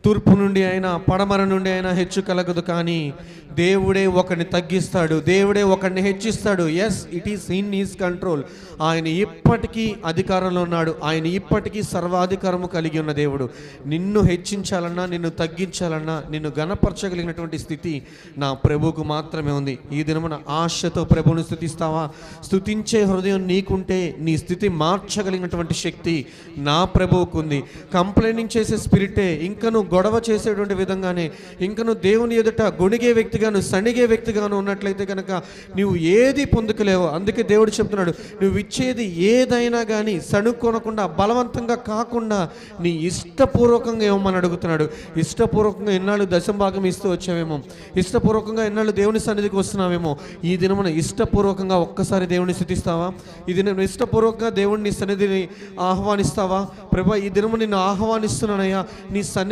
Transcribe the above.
తూర్పు నుండి అయినా పడమర నుండి అయినా హెచ్చు కలగదు, కానీ దేవుడే ఒకరిని తగ్గిస్తాడు, దేవుడే ఒకరిని హెచ్చిస్తాడు. Yes, it is in his control. ఆయన ఇప్పటికీ అధికారంలో ఉన్నాడు, ఆయన ఇప్పటికీ సర్వాధికారము కలిగి ఉన్న దేవుడు. నిన్ను హెచ్చించాలన్నా, నిన్ను తగ్గించాలన్నా, నిన్ను గణపరచగలిగినటువంటి స్థితి నా ప్రభువుకు మాత్రమే ఉంది. ఈ దినమున ఆశతో ప్రభువును స్తుతిస్తావా? స్తుతించే హృదయం నీకుంటే నీ స్థితి మార్చగలిగినటువంటి శక్తి నా ప్రభువుకు ఉంది. కంప్లైనింగ్ చేసే స్పిరిటే, ఇంకా నువ్వు గొడవ చేసేటువంటి విధంగానే, ఇంకా నువ్వు దేవుని ఎదుట గొణిగే వ్యక్తిగాను, సణిగే వ్యక్తిగాను ఉన్నట్లయితే కనుక నువ్వు ఏది పొందుకోలేవు. అందుకే దేవుడు చెప్తున్నాడు, నువ్వు ఇచ్చేది ఏదైనా కానీ సణుక్కొనకుండా, బలవంతంగా కాకుండా నీ ఇష్టపూర్వకంగా ఇవ్వమని అడుగుతున్నాడు. ఇష్టపూర్వకంగా ఎన్నాళ్ళు దశంభాగం ఇస్తూ వచ్చావేమో, ఇష్టపూర్వకంగా ఎన్నాళ్ళు దేవుని సన్నిధికి వస్తున్నావేమో, ఈ దినమున ఇష్టపూర్వకంగా ఒక్కసారి దేవుని స్తుతిస్తావా? ఈ దినం ఇష్టపూర్వకంగా దేవుడిని సన్నిధిని ఆహ్వానిస్తావా? ప్రభా, ఈ దినము నిన్ను ఆహ్వానిస్తున్నానయ్యా, నీ సన్నిధి